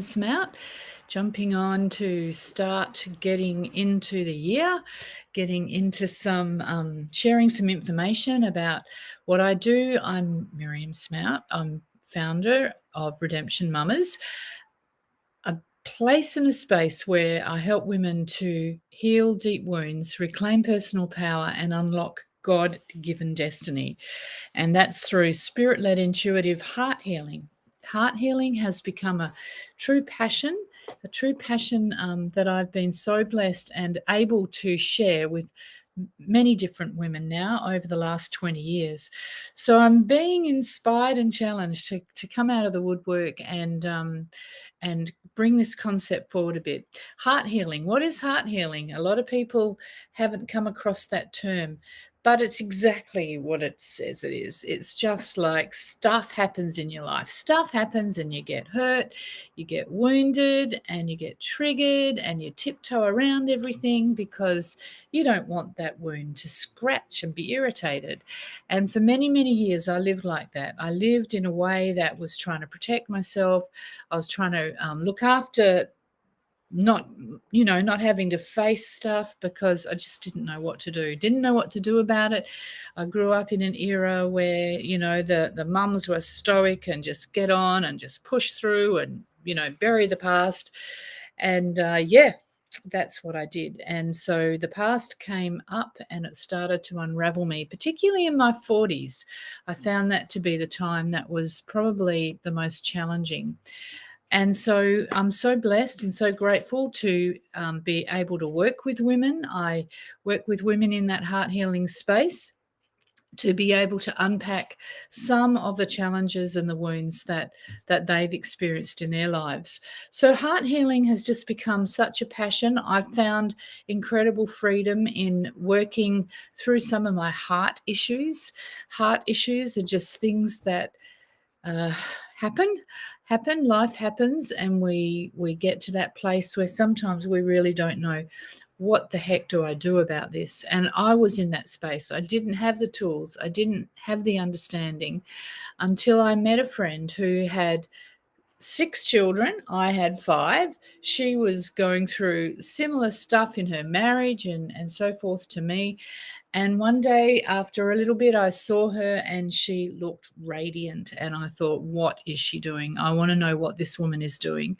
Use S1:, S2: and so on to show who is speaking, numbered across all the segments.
S1: Smout, jumping on to start getting into the year, getting into some sharing some information about what I do. I'm Miriam Smout. I'm founder of Redemption Mamas, a place and a space where I help women to heal deep wounds, reclaim personal power, and unlock God-given destiny. And that's through spirit-led intuitive heart healing. Heart healing has become a true passion that I've been so blessed and able to share with many different women now over the last 20 years. So I'm being inspired and challenged to come out of the woodwork and bring this concept forward a bit. Heart healing. What is heart healing? A lot of people haven't come across that term, but it's exactly what it says it is. It's just like stuff happens in your life. Stuff happens and you get hurt, you get wounded, and you get triggered, and you tiptoe around everything because you don't want that wound to scratch and be irritated. And for many, many years, I lived like that. I lived in a way that was trying to protect myself. I was trying to look after not having to face stuff because I just didn't know what to do about it. I grew up in an era where the mums were stoic and just get on and just push through and bury the past. And that's what I did. And so the past came up and it started to unravel me, particularly in my 40s. I found that to be the time that was probably the most challenging. And so I'm so blessed and so grateful to be able to work with women. I work with women in that heart healing space to be able to unpack some of the challenges and the wounds that they've experienced in their lives. So heart healing has just become such a passion. I've found incredible freedom in working through some of my heart issues. Heart issues are just things that happen. Life happens, and we get to that place where sometimes we really don't know what the heck do I do about this. And I was in that space. I didn't have the tools, I didn't have the understanding until I met a friend who had 6 children. I had 5. She was going through similar stuff in her marriage and so forth to me. And one day after a little bit, I saw her and she looked radiant. And I thought, what is she doing? I want to know what this woman is doing.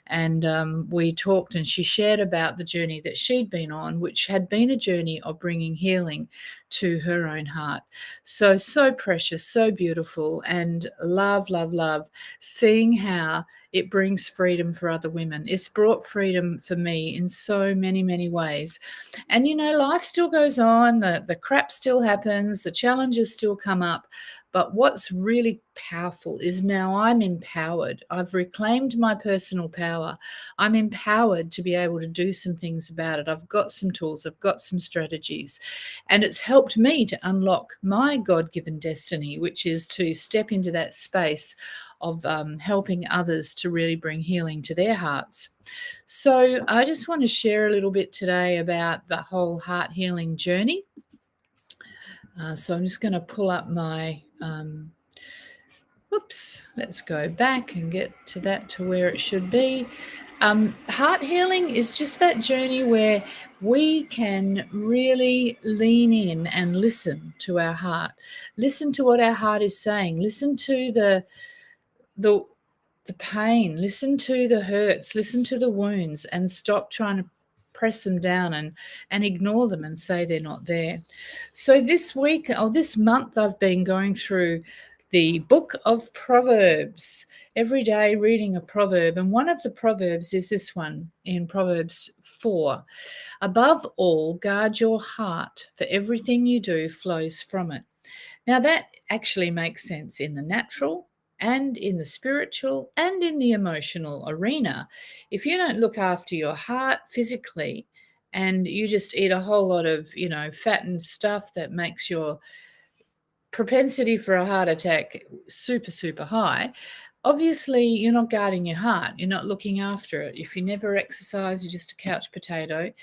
S1: And we talked and she shared about the journey that she'd been on, which had been a journey of bringing healing to her own heart. So precious, so beautiful, and love seeing how it brings freedom for other women. It's brought freedom for me in so many, many ways. And, life still goes on, the crap still happens, the challenges still come up. But what's really powerful is now I'm empowered. I've reclaimed my personal power. I'm empowered to be able to do some things about it. I've got some tools, I've got some strategies. And it's helped me to unlock my God-given destiny, which is to step into that space of helping others to really bring healing to their hearts. So I just want to share a little bit today about the whole heart healing journey. So I'm just going to pull up my, let's go back and get to that to where it should be. Heart healing is just that journey where we can really lean in and listen to our heart. Listen to what our heart is saying. Listen to the pain, listen to the hurts, listen to the wounds, and stop trying to press them down and ignore them and say they're not there. So this month, I've been going through the book of Proverbs, every day reading a proverb. And one of the proverbs is this one in Proverbs 4. Above all, guard your heart, for everything you do flows from it. Now that actually makes sense in the natural and in the spiritual and in the emotional arena. If you don't look after your heart physically and you just eat a whole lot of, fattened stuff that makes your propensity for a heart attack super, super high, obviously you're not guarding your heart. You're not looking after it. If you never exercise, you're just a couch potato.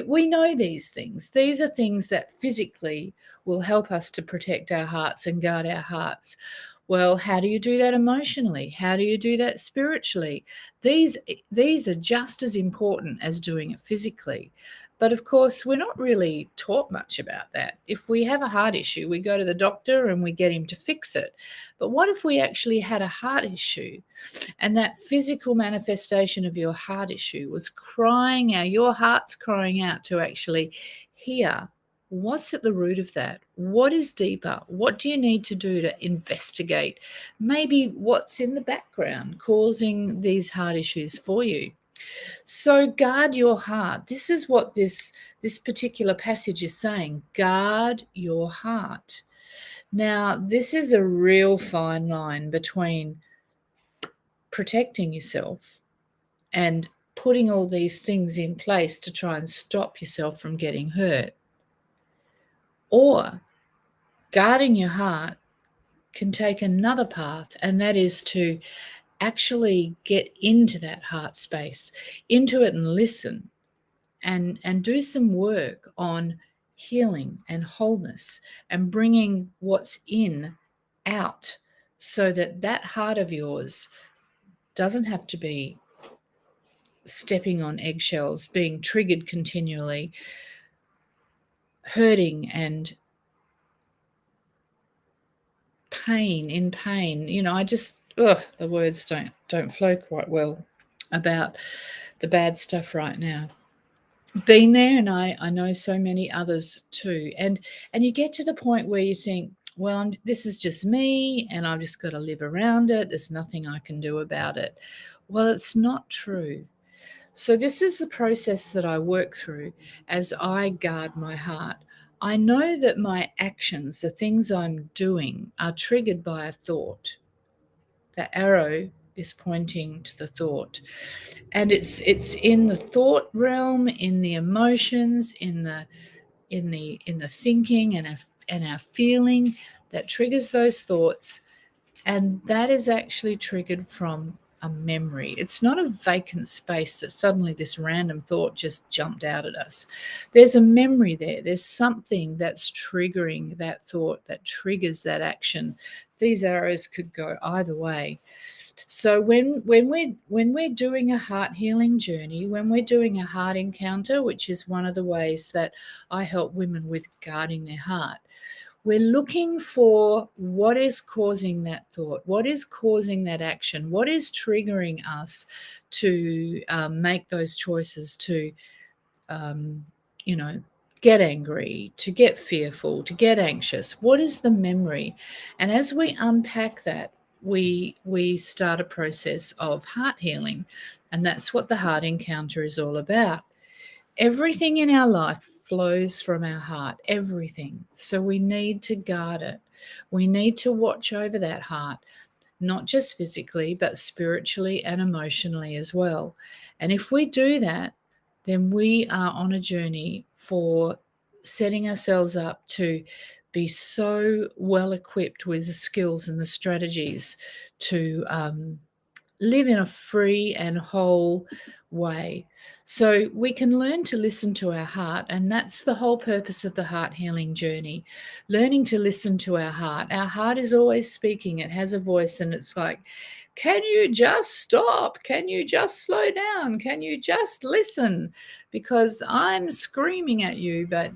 S1: We know these things. These are things that physically will help us to protect our hearts and guard our hearts. Well, how do you do that emotionally? How do you do that spiritually? These are just as important as doing it physically. But of course, we're not really taught much about that. If we have a heart issue, we go to the doctor and we get him to fix it. But what if we actually had a heart issue and that physical manifestation of your heart issue was crying out, your heart's crying out to actually hear what's at the root of that? What is deeper? What do you need to do to investigate maybe what's in the background causing these heart issues for you? So guard your heart. This is what this particular passage is saying. Guard your heart. Now, this is a real fine line between protecting yourself and putting all these things in place to try and stop yourself from getting hurt. Or guarding your heart can take another path, and that is to actually get into that heart space, into it, and listen and do some work on healing and wholeness and bringing what's in out so that that heart of yours doesn't have to be stepping on eggshells, being triggered continually, hurting and pain. I just the words don't flow quite well about the bad stuff right now. Been there, and I know so many others too. And you get to the point where you think, well, this is just me and I've just got to live around it. There's nothing I can do about it. Well, it's not true. So this is the process that I work through as I guard my heart. I know that my actions, the things I'm doing, are triggered by a thought. The arrow is pointing to the thought. And it's in the thought realm, in the emotions, in the thinking and our feeling that triggers those thoughts. And that is actually triggered from a memory. It's not a vacant space that suddenly this random thought just jumped out at us. There's a memory there. There's something that's triggering that thought, that triggers that action. These arrows could go either way. So when we're doing a heart healing journey, when we're doing a heart encounter, which is one of the ways that I help women with guarding their heart, we're looking for what is causing that thought, what is causing that action, what is triggering us to make those choices to, get angry, to get fearful, to get anxious. What is the memory? And as we unpack that, we start a process of heart healing. And that's what the heart encounter is all about. Everything in our life flows from our heart, everything. So we need to guard it. We need to watch over that heart, not just physically, but spiritually and emotionally as well. And if we do that, then we are on a journey for setting ourselves up to be so well equipped with the skills and the strategies to live in a free and whole way. So we can learn to listen to our heart, and that's the whole purpose of the heart healing journey. Learning to listen to our heart. Our heart is always speaking. It has a voice, and it's like, can you just stop? Can you just slow down? Can you just listen? Because I'm screaming at you, but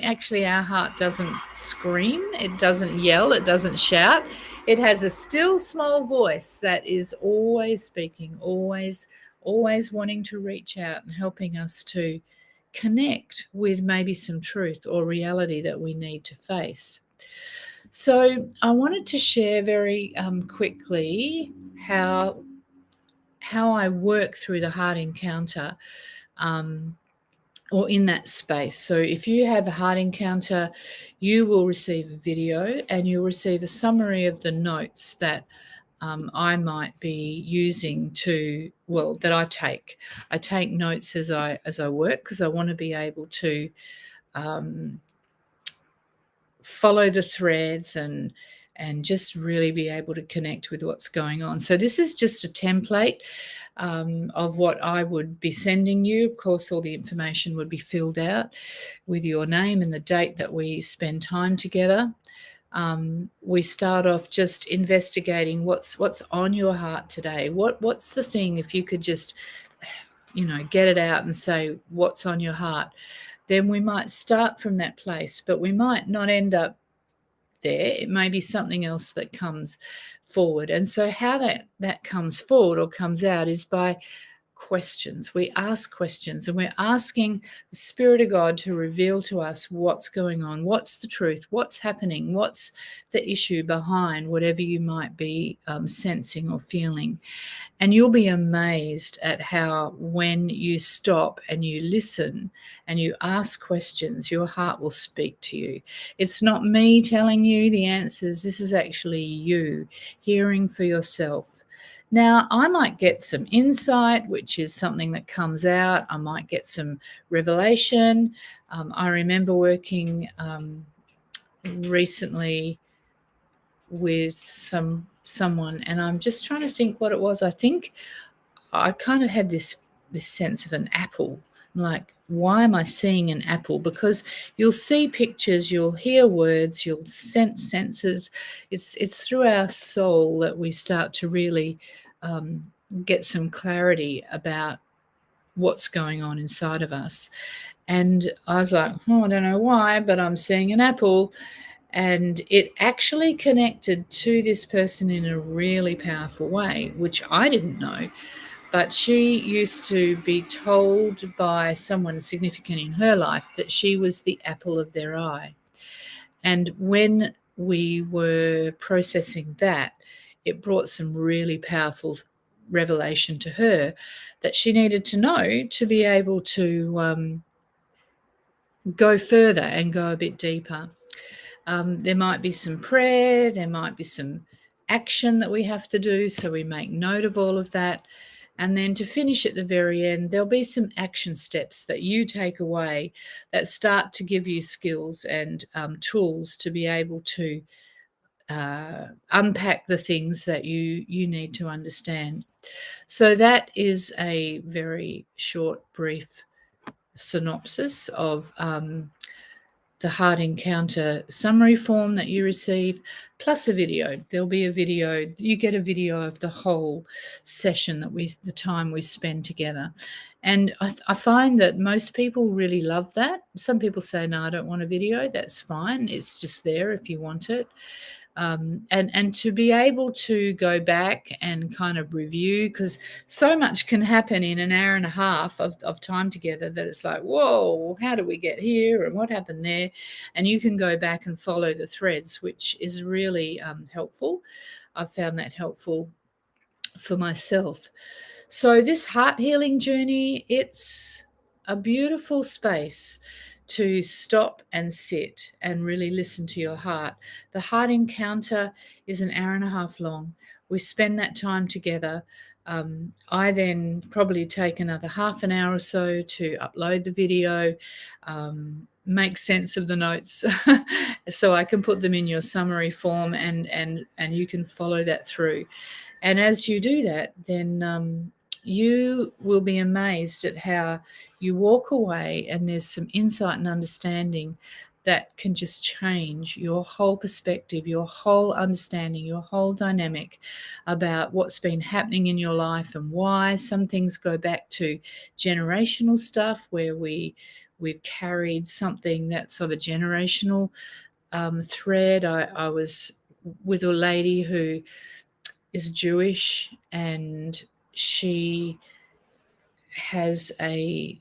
S1: actually our heart doesn't scream, it doesn't yell, it doesn't shout. It has a still small voice that is always speaking, always wanting to reach out and helping us to connect with maybe some truth or reality that we need to face. So I wanted to share very quickly how I work through the heart encounter or in that space. So if you have a heart encounter, you will receive a video and you'll receive a summary of the notes that I might be using that I take. I take notes as I work because I want to be able to follow the threads and just really be able to connect with what's going on. So this is just a template of what I would be sending you. Of course, all the information would be filled out with your name and the date that we spend time together. We start off just investigating what's on your heart today. What's the thing? If you could just, get it out and say what's on your heart, then we might start from that place, but we might not end up there. It may be something else that comes forward. And so how that comes forward or comes out is by questions. We ask questions, and we're asking the Spirit of God to reveal to us what's going on, what's the truth, what's happening, what's the issue behind whatever you might be sensing or feeling. And you'll be amazed at how, when you stop and you listen and you ask questions, your heart will speak to you. It's not me telling you the answers. This is actually you hearing for yourself. Now, I might get some insight, which is something that comes out. I might get some revelation. I remember working recently with someone, and I'm just trying to think what it was. I think I kind of had this sense of an apple. Like, why am I seeing an apple? Because you'll see pictures, you'll hear words, you'll sense senses. It's through our soul that we start to really get some clarity about what's going on inside of us. And I was like, I don't know why, but I'm seeing an apple. And it actually connected to this person in a really powerful way, which I didn't know. But she used to be told by someone significant in her life that she was the apple of their eye. And when we were processing that, it brought some really powerful revelation to her that she needed to know to be able to go further and go a bit deeper. There might be some prayer, there might be some action that we have to do, so we make note of all of that. And then to finish at the very end, there'll be some action steps that you take away that start to give you skills and tools to be able to unpack the things that you need to understand. So that is a very short, brief synopsis of the Heart Encounter summary form that you receive, plus a video. There'll be a video. You get a video of the whole session the time we spend together. And I find that most people really love that. Some people say, no, I don't want a video. That's fine. It's just there if you want it. And to be able to go back and kind of review, because so much can happen in an hour and a half of time together that it's like, whoa, how did we get here and what happened there? And you can go back and follow the threads, which is really helpful. I've found that helpful for myself. So this heart healing journey, it's a beautiful space to stop and sit and really listen to your heart. The Heart Encounter is an hour and a half long. We spend that time together. I then probably take another half an hour or so to upload the video, make sense of the notes so I can put them in your summary form, and you can follow that through. And as you do that, then you will be amazed at how you walk away and there's some insight and understanding that can just change your whole perspective, your whole understanding, your whole dynamic about what's been happening in your life and why. Some things go back to generational stuff where we've carried something that's of a generational thread. I was with a lady who is Jewish, and she has I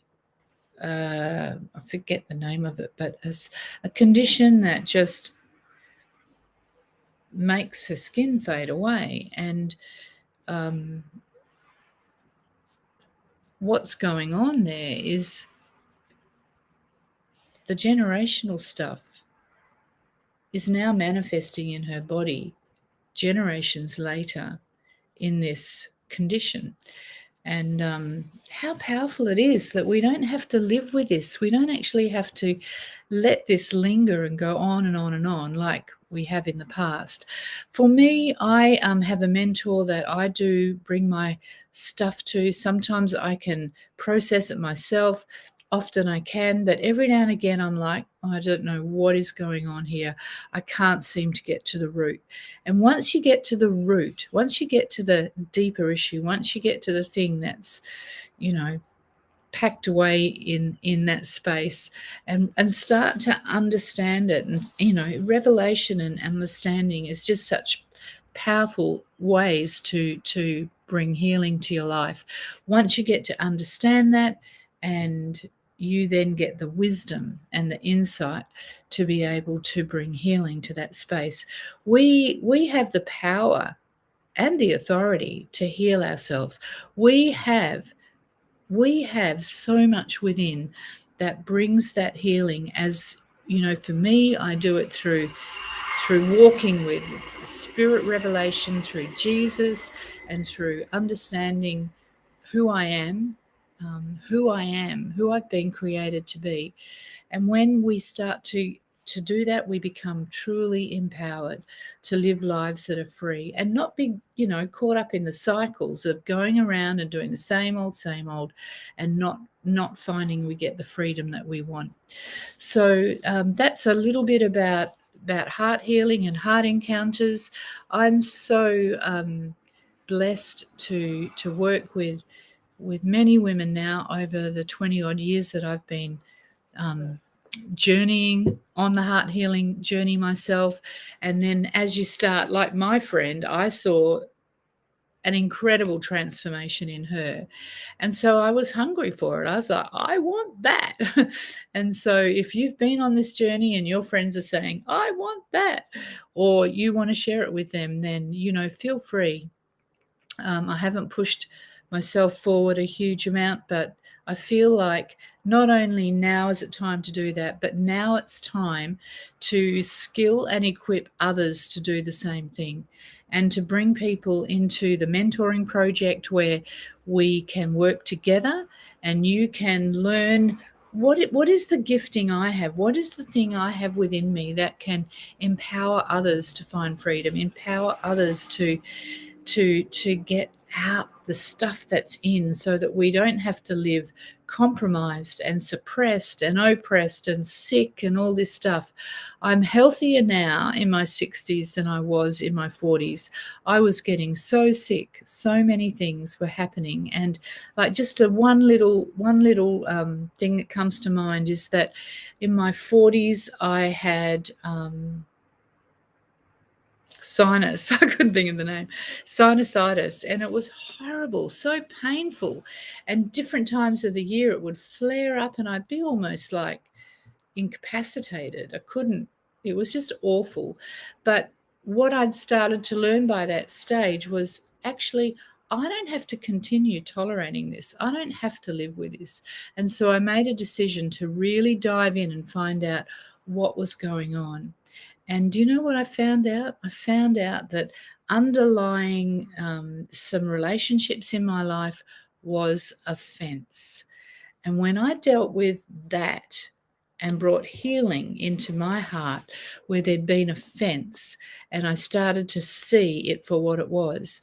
S1: forget the name of it, but it's a condition that just makes her skin fade away. And what's going on there is the generational stuff is now manifesting in her body generations later in this condition. And how powerful it is that we don't have to live with this. We don't actually have to let this linger and go on and on and on like we have in the past. For me, I have a mentor that I do bring my stuff to. Sometimes I can process it myself. often I can, but every now and again I'm like, "Oh, I don't know what is going on here. I can't seem to get to the root." And once you get to the root, once you get to the deeper issue, once you get to the thing that's, you know, packed away in that space, and start to understand it, and revelation and understanding is just such powerful ways to bring healing to your life. Once you get to understand that, and you then get the wisdom and the insight to be able to bring healing to that space, we have the power and the authority to heal ourselves. We have so much within that brings that healing. As for me, I do it through walking with spirit revelation, through Jesus, and through understanding who I am, who I've been created to be. And when we start to do that, we become truly empowered to live lives that are free and not be, caught up in the cycles of going around and doing the same old, and not finding we get the freedom that we want. So that's a little bit about heart healing and heart encounters. I'm so blessed to work with many women now over the 20 odd years that I've been journeying on the heart healing journey myself. And then as you start, like my friend, I saw an incredible transformation in her. And so I was hungry for it. I was like, I want that. And so if you've been on this journey and your friends are saying, I want that, or you want to share it with them, then, feel free. I haven't pushed myself forward a huge amount, but I feel like not only now is it time to do that, but now it's time to skill and equip others to do the same thing, and to bring people into the mentoring project where we can work together and you can learn what is the gifting I have, what is the thing I have within me that can empower others to find freedom, empower others to get out the stuff that's in, so that we don't have to live compromised and suppressed and oppressed and sick and all this stuff. I'm healthier now in my 60s than I was in my 40s. I was getting so sick. So many things were happening. And like just one little thing that comes to mind is that in my 40s I had sinus. I couldn't think of the name. Sinusitis. And it was horrible, so painful. And different times of the year it would flare up and I'd be almost like incapacitated. I couldn't, it was just awful. But what I'd started to learn by that stage was actually, I don't have to continue tolerating this. I don't have to live with this. And so I made a decision to really dive in and find out what was going on. And do you know what I found out? I found out that underlying some relationships in my life was offense. And when I dealt with that and brought healing into my heart where there'd been offense, and I started to see it for what it was,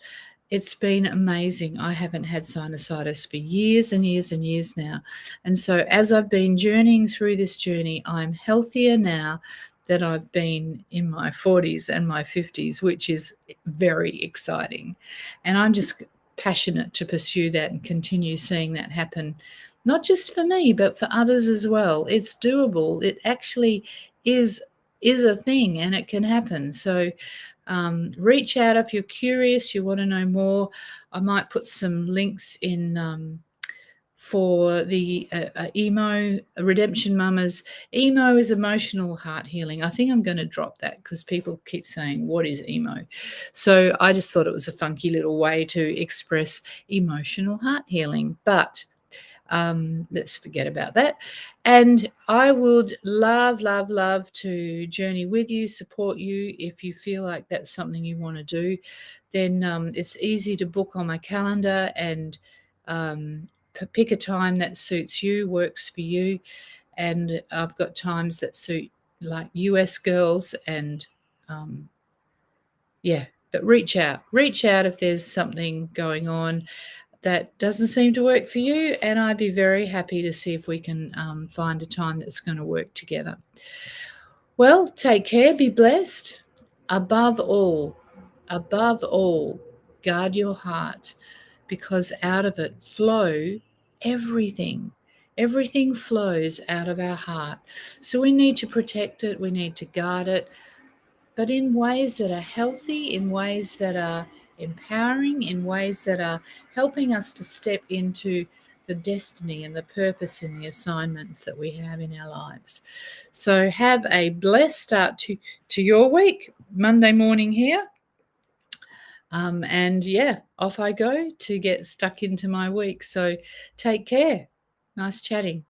S1: it's been amazing. I haven't had sinusitis for years and years and years now. And so as I've been journeying through this journey, I'm healthier now than I've been in my 40s and my 50s, which is very exciting. And I'm just passionate to pursue that and continue seeing that happen, not just for me, but for others as well. It's doable. It actually is a thing, and it can happen. So reach out if you're curious, you want to know more. I might put some links in for the emo redemption mamas. Emo is emotional heart healing. I think I'm going to drop that because people keep saying, what is emo? So I just thought it was a funky little way to express emotional heart healing. But let's forget about that. And I would love, love, love to journey with you, support you. If you feel like that's something you want to do, then it's easy to book on my calendar and pick a time that suits you, works for you. And I've got times that suit like US girls and but reach out if there's something going on that doesn't seem to work for you, and I'd be very happy to see if we can find a time that's going to work together. Well, take care, be blessed. Above all, guard your heart, because out of it flow everything. Everything flows out of our heart. So we need to protect it, we need to guard it, but in ways that are healthy, in ways that are empowering, in ways that are helping us to step into the destiny and the purpose and the assignments that we have in our lives. So have a blessed start to your week. Monday morning here. And yeah, off I go to get stuck into my week. So take care. Nice chatting.